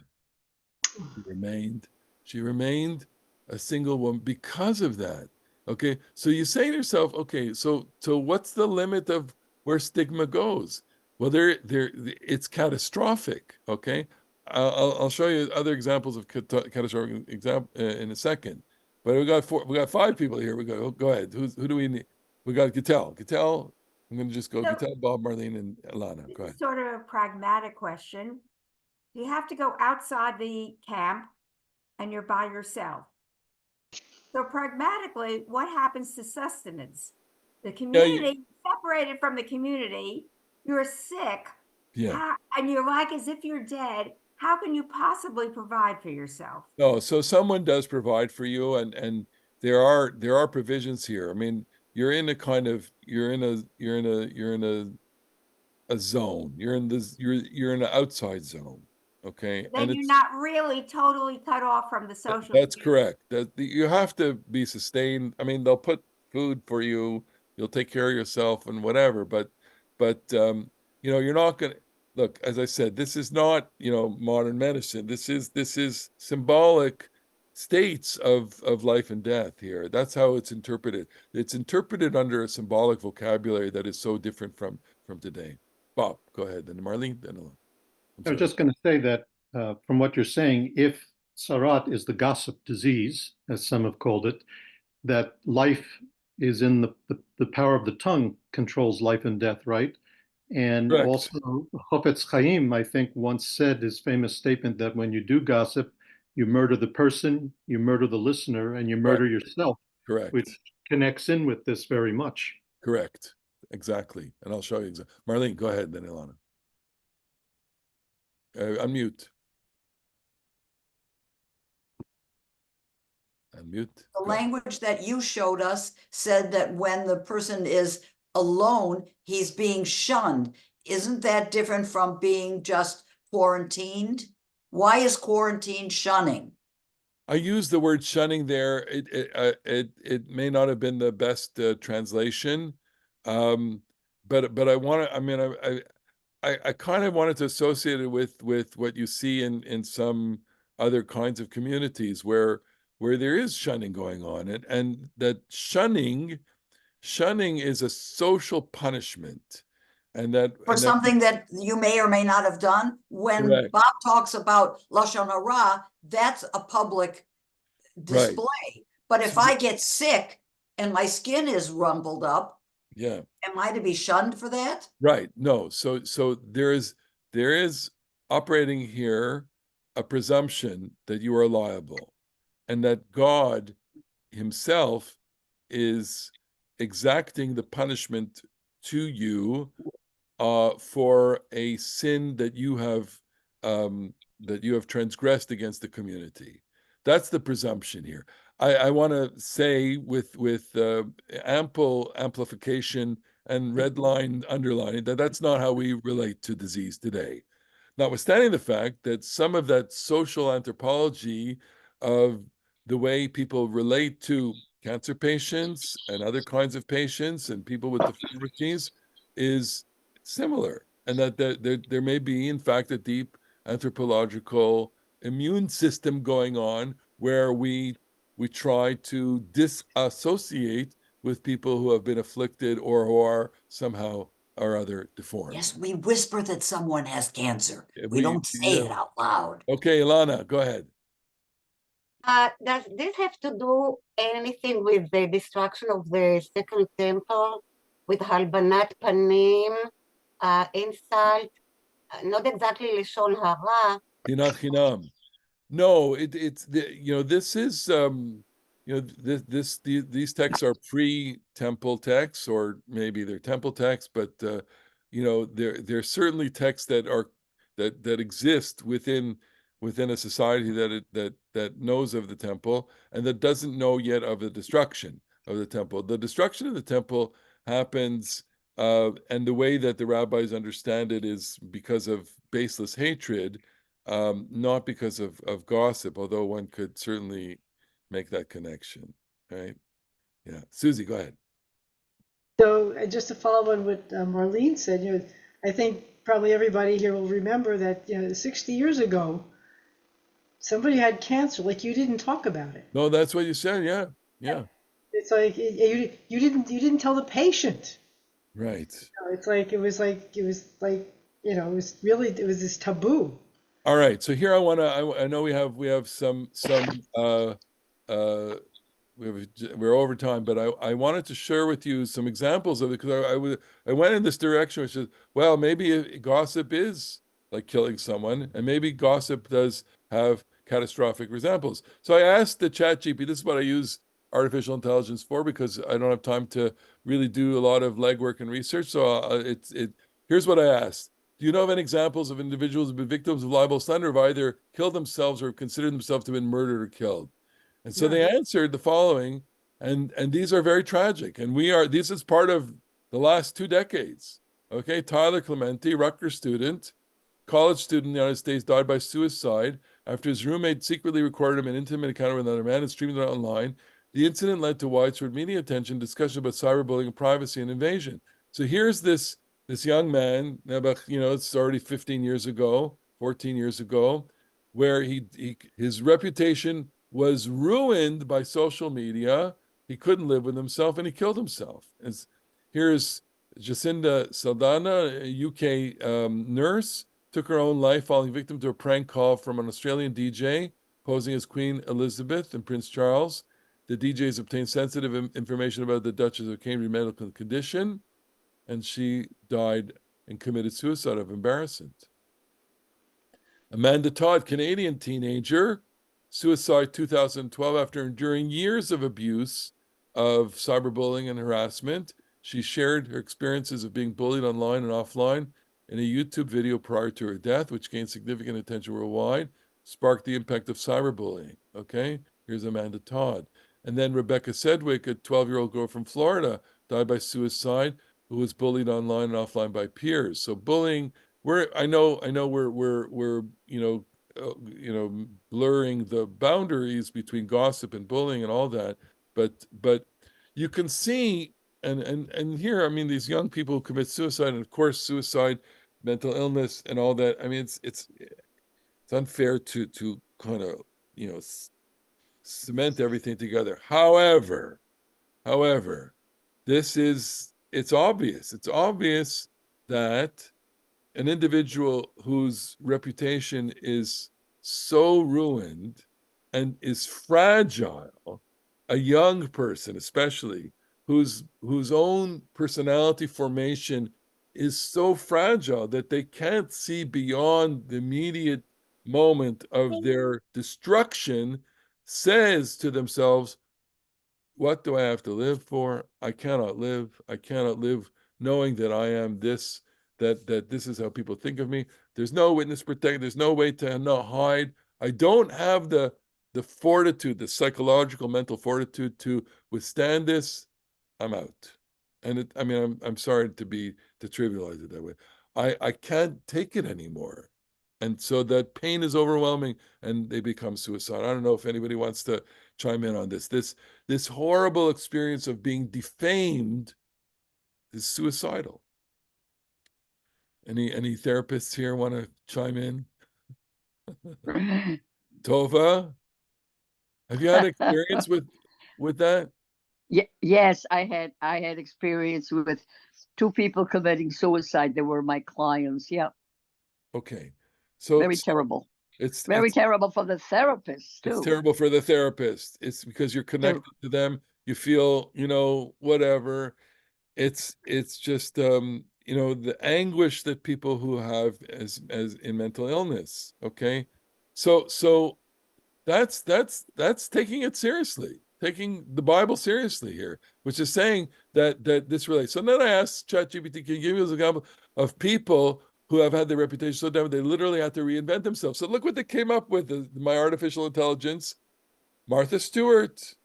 She remained a single woman because of that. Okay, so you say to yourself, okay, so what's the limit of where stigma goes? Well, it's catastrophic. Okay, I'll show you other examples of catastrophic in a second. But we got 5 people here. Go ahead. Who do we need? We got Gittel. I'm going to just go Gittel, Bob, Marlene, and Alana. Go ahead. Sort of a pragmatic question. You have to go outside the camp, and you're by yourself. So pragmatically, what happens to sustenance? The community, separated from the community, you're sick, and you're like as if you're dead. How can you possibly provide for yourself? No, so someone does provide for you, and there are provisions here. I mean, you're in a zone. You're in an outside zone. Okay. Then you're not really totally cut off from the social. That's correct. That you have to be sustained. I mean, they'll put food for you. You'll take care of yourself and whatever. But you're not going to look. As I said, this is not modern medicine. This is symbolic states of life and death here. That's how it's interpreted. It's interpreted under a symbolic vocabulary that is so different from today. Bob, go ahead. And Marlene, then Alana. I was just going to say that from what you're saying, if Sarat is the gossip disease, as some have called it, that life is in the power of the tongue controls life and death, right? And Correct. Also, Chofetz Chaim, I think, once said his famous statement that when you do gossip, You murder the person, you murder the listener, and you murder yourself, Correct. which connects in with this very much. Correct. Exactly. And I'll show you. Marlene, go ahead, then Ilana. Unmute. Unmute. The Go. language that you showed us said that when the person is alone, he's being shunned. Isn't that different from being just quarantined? Why is quarantine shunning? I use the word shunning there. It may not have been the best translation, but I want to. I mean, I kind of wanted to associate it with what you see in some other kinds of communities where there is shunning going on, and that shunning is a social punishment, and that For something that you may or may not have done. When Correct. Bob talks about Lashon Hara, that's a public display. Right. But if I get sick and my skin is rumpled up, Yeah. am I to be shunned for that? Right. No. So there is operating here a presumption that you are liable, and that God himself is exacting the punishment to you for a sin that you have transgressed against the community. That's the presumption here. I want to say with ample amplification and red line underlining that that's not how we relate to disease today. Notwithstanding the fact that some of that social anthropology of the way people relate to cancer patients and other kinds of patients and people with deformities is similar, and that there may be, in fact, a deep anthropological immune system going on where we try to disassociate with people who have been afflicted or who are somehow or other deformed. Yes, we whisper that someone has cancer. We We- don't say yeah. it out loud. Okay, Ilana, go ahead. Does this have to do anything with the destruction of the second temple, with Halbanat Panim, insult, not exactly Lishon Hara? Hinat Hinam. No, it's this is these texts are pre-temple texts, or maybe they're temple texts, but they're certainly texts that exist within a society that knows of the temple and that doesn't know yet of the destruction of the temple. The destruction of the temple happens, and the way that the rabbis understand it is because of baseless hatred, not because of gossip, although one could certainly make that connection, right? Yeah. Susie, go ahead. So just to follow on what Marlene said, I think probably everybody here will remember that 60 years ago, somebody had cancer, like you didn't talk about it. No, that's what you said. Yeah. It's like you didn't tell the patient. Right. It was this taboo. All right. So here I know we have some we're over time, but I wanted to share with you some examples of it, because I went in this direction, which is, well, maybe gossip is like killing someone, and maybe gossip does have catastrophic examples. So I asked the ChatGPT. This is what I use artificial intelligence for, because I don't have time to really do a lot of legwork and research. So here's what I asked. Do you know of any examples of individuals who have been victims of libel slander, who have either killed themselves or considered themselves to have been murdered or killed? And so they answered the following, and these are very tragic. And this is part of the last 2 decades. Okay, Tyler Clementi, Rutgers student, college student in the United States, died by suicide after his roommate secretly recorded him an intimate encounter with another man and streamed it online. The incident led to widespread media attention, discussion about cyberbullying and privacy and invasion. So here's this young man, it's already 15 years ago, 14 years ago, where his reputation was ruined by social media. He couldn't live with himself, and he killed himself. Here's Jacinda Saldana, a UK nurse, took her own life falling victim to a prank call from an Australian DJ posing as Queen Elizabeth and Prince Charles. The DJs obtained sensitive information about the Duchess of Cambridge medical condition, and she died and committed suicide of embarrassment. Amanda Todd, Canadian teenager, suicide 2012 after enduring years of abuse of cyberbullying and harassment. She shared her experiences of being bullied online and offline in a YouTube video prior to her death, which gained significant attention worldwide, sparked the impact of cyberbullying. Okay, here's Amanda Todd. And then Rebecca Sedgwick, a 12-year-old girl from Florida, died by suicide, who was bullied online and offline by peers. So bullying, I know we're blurring the boundaries between gossip and bullying and all that, but you can see, and here, I mean, these young people who commit suicide, and of course, suicide, mental illness, and all that. I mean, it's unfair to kind of cement everything together. However, it's obvious. It's obvious that an individual whose reputation is so ruined and is fragile, a young person especially, whose own personality formation is so fragile that they can't see beyond the immediate moment of their destruction, says to themselves, what do I have to live for? I cannot live. I cannot live knowing that I am this, that this is how people think of me. There's no witness protection. There's no way to not hide. I don't have the fortitude, the psychological, mental fortitude to withstand this. I'm out. And I'm sorry to trivialize it that way. I can't take it anymore. And so that pain is overwhelming and they become suicidal. I don't know if anybody wants to chime in on this. This horrible experience of being defamed is suicidal. Any therapists here want to chime in? Tova, have you had experience with that? Yes, I had experience with two people committing suicide. They were my clients. Yeah. Okay. So very terrible. It's terrible for the therapist too. It's terrible for the therapist. It's because you're connected to them. You feel, whatever. It's just the anguish that people who have as in mental illness. Okay. So that's taking it seriously, taking the Bible seriously here, which is saying that this relates. So then I asked ChatGPT, can you give me an example of people who have had their reputation so down, they literally had to reinvent themselves. So look what they came up with, my artificial intelligence: Martha Stewart,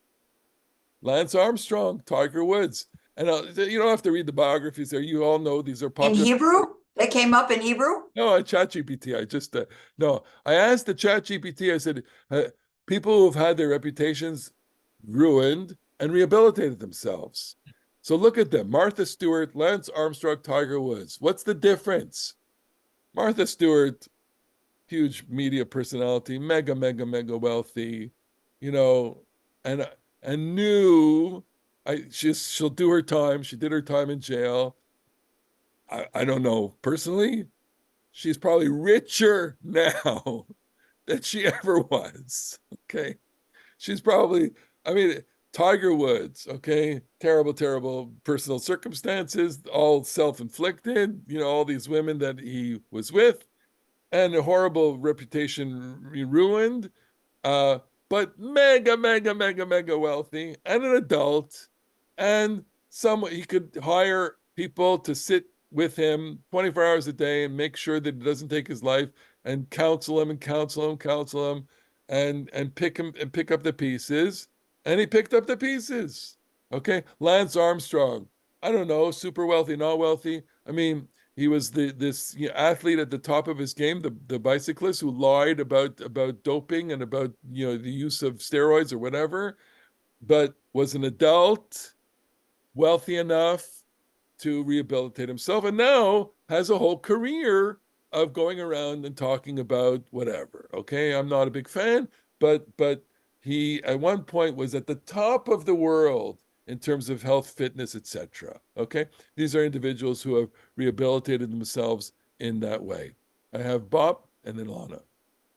Lance Armstrong, Tiger Woods. And you don't have to read the biographies there. You all know these are popular. In Hebrew? They came up in Hebrew? No, at ChatGPT. I asked the ChatGPT, I said, people who've had their reputations ruined and rehabilitated themselves. So look at them: Martha Stewart, Lance Armstrong, Tiger Woods. What's the difference? Martha Stewart, huge media personality, mega wealthy, and knew she'll do her time. She did her time in jail. I don't know personally. She's probably richer now than she ever was. Okay. She's probably, Tiger Woods, okay, terrible personal circumstances, all self-inflicted, all these women that he was with, and a horrible reputation ruined, but mega wealthy, and an adult, and he could hire people to sit with him 24 hours a day and make sure that he doesn't take his life, and counsel him and pick up the pieces. And he picked up the pieces. Okay. Lance Armstrong, I don't know, super wealthy, not wealthy. He was this athlete at the top of his game, the bicyclist who lied about doping and about the use of steroids or whatever, but was an adult, wealthy enough to rehabilitate himself, and now has a whole career of going around and talking about whatever. Okay. I'm not a big fan, but he, at one point, was at the top of the world in terms of health, fitness, etc. Okay? These are individuals who have rehabilitated themselves in that way. I have Bob and then Lana.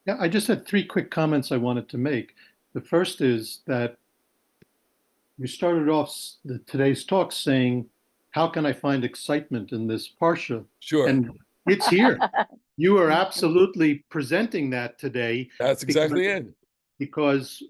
Yeah, I just had three quick comments I wanted to make. The first is that you started off today's talk saying, how can I find excitement in this Parsha? Sure. And it's here. You are absolutely presenting that today. That's exactly it. because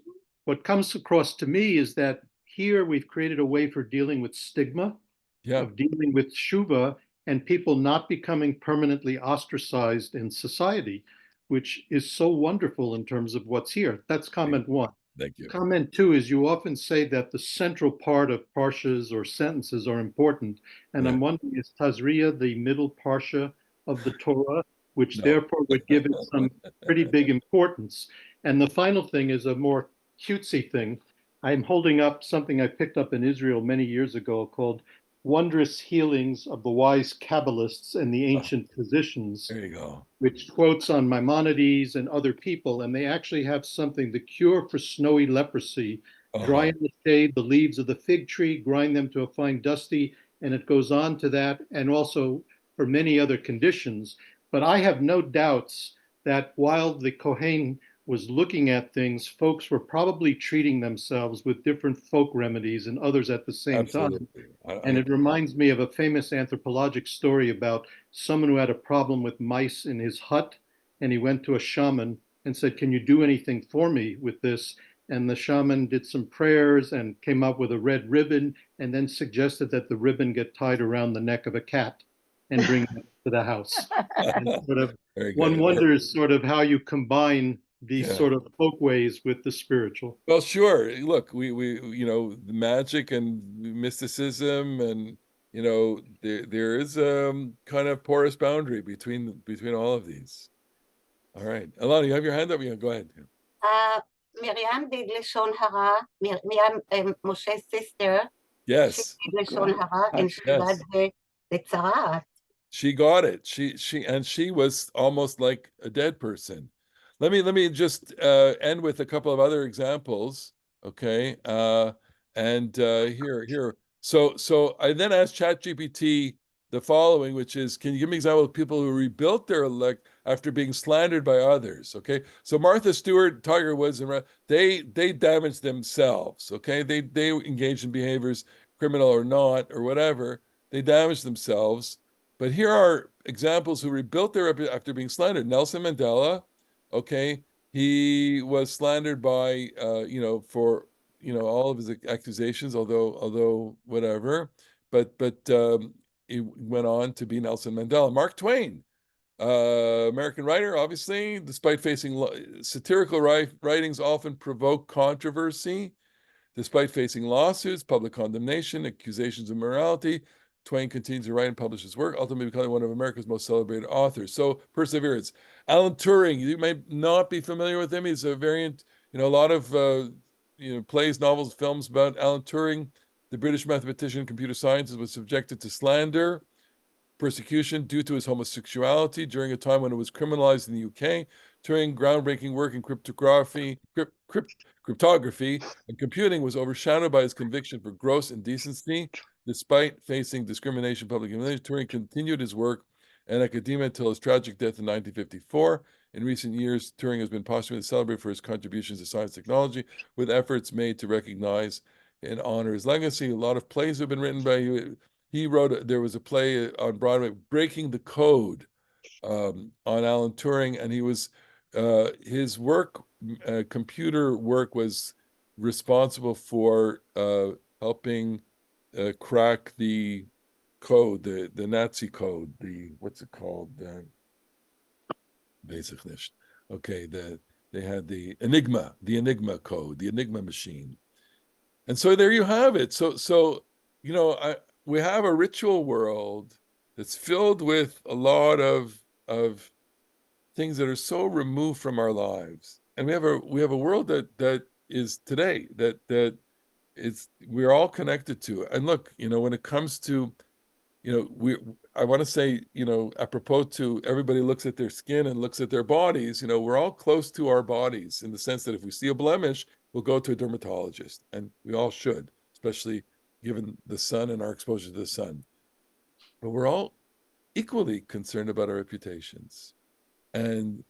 what comes across to me is that here we've created a way for dealing with stigma, Yeah. of dealing with shuva, and people not becoming permanently ostracized in society, which is so wonderful in terms of what's here. That's comment one. Thank you. Comment two is you often say that the central part of parshas or sentences are important. And Yeah. I'm wondering, is Tazria the middle parsha of the Torah, which No. therefore would give it some pretty big importance? And the final thing is a more cutesy thing. I'm holding up something I picked up in Israel many years ago called Wondrous Healings of the Wise Kabbalists and the Ancient Physicians, There you go. which quotes on Maimonides and other people, and they actually have something, the cure for snowy leprosy, dry in the shade the leaves of the fig tree, grind them to a fine dusty, and it goes on to that, and also for many other conditions. But I have no doubts that while the Kohen was looking at things, folks were probably treating themselves with different folk remedies and others at the same time. Absolutely. And it reminds me of a famous anthropologic story about someone who had a problem with mice in his hut. And he went to a shaman and said, "Can you do anything for me with this?" And the shaman did some prayers and came up with a red ribbon and then suggested that the ribbon get tied around the neck of a cat and bring it to the house. And sort of Very good. one wonders sort of how you combine these Yeah. sort of folk ways with the spiritual. Well, sure. Look, we the magic and mysticism, and there is kind of porous boundary between all of these. All right, Alana, you have your hand up. Yeah, go ahead. מרים did לשון הרע, מרים Moshe's sister, she Yes, did לשון הרע, and she got the tzaraat. she got it. She was almost like a dead person. Let me just end with a couple of other examples. Okay, here. So I then asked ChatGPT the following, which is, can you give me an example of people who rebuilt their elect after being slandered by others? Okay, so Martha Stewart, Tiger Woods, and they damaged themselves. Okay, they engaged in behaviors, criminal or not or whatever. They damaged themselves. But here are examples who rebuilt their after being slandered. Nelson Mandela. Okay, he was slandered by for all of his accusations, although whatever, but he went on to be Nelson Mandela. Mark Twain, American writer, obviously, despite facing satirical writings often provoke controversy. Despite facing lawsuits, public condemnation, accusations of immorality, Twain continues to write and publish his work, ultimately becoming one of America's most celebrated authors. So perseverance. Alan Turing, you may not be familiar with him. He's a variant, a lot of plays, novels, films about Alan Turing. The British mathematician and computer scientist was subjected to slander, persecution due to his homosexuality during a time when it was criminalized in the UK. Turing's groundbreaking work in cryptography and computing was overshadowed by his conviction for gross indecency. Despite facing discrimination, public humiliation, Turing continued his work in academia until his tragic death in 1954. In recent years, Turing has been posthumously celebrated for his contributions to science and technology, with efforts made to recognize and honor his legacy. A lot of plays have been written by him. There was a play on Broadway, Breaking the Code, on Alan Turing, and his work, computer work, was responsible for helping crack the code, the Nazi code, what's it called? Basic nicht. Okay, they had the Enigma code, the Enigma machine. And so there you have it. So we have a ritual world that's filled with a lot of things that are so removed from our lives. And we have a world that is today that we're all connected to. And look, when it comes to, I want to say, apropos to everybody looks at their skin and looks at their bodies, we're all close to our bodies in the sense that if we see a blemish, we'll go to a dermatologist, and we all should, especially given the sun and our exposure to the sun. But we're all equally concerned about our reputations. And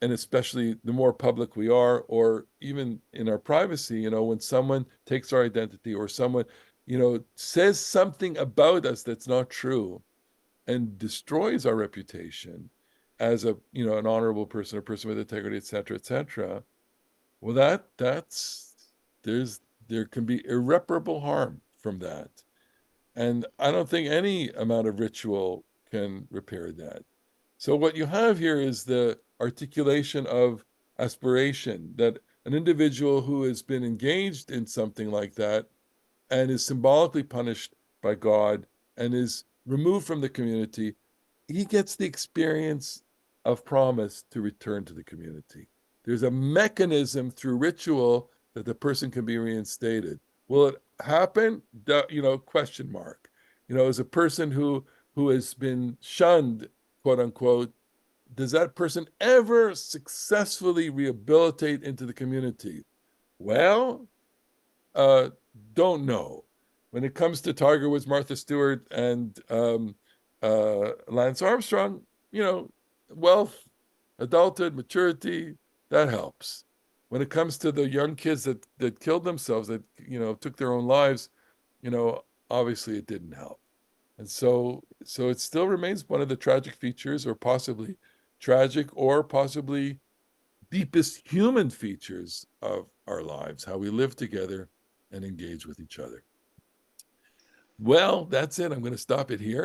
especially the more public we are, or even in our privacy, when someone takes our identity, or someone, says something about us that's not true and destroys our reputation, as a, an honorable person, a person with integrity, etc., etc., well, there can be irreparable harm from that. And I don't think any amount of ritual can repair that. So what you have here is the articulation of aspiration, that an individual who has been engaged in something like that and is symbolically punished by God and is removed from the community, he gets the experience of promise to return to the community. There's a mechanism through ritual that the person can be reinstated. Will it happen? Question mark. As a person who has been shunned, quote unquote, does that person ever successfully rehabilitate into the community? Well, don't know. When it comes to Tiger Woods, Martha Stewart, and Lance Armstrong, wealth, adulthood, maturity, that helps. When it comes to the young kids that killed themselves, that took their own lives, obviously it didn't help. And so it still remains one of the tragic features, or possibly tragic, or possibly deepest human features of our lives, how we live together and engage with each other. Well, that's it. I'm going to stop it here.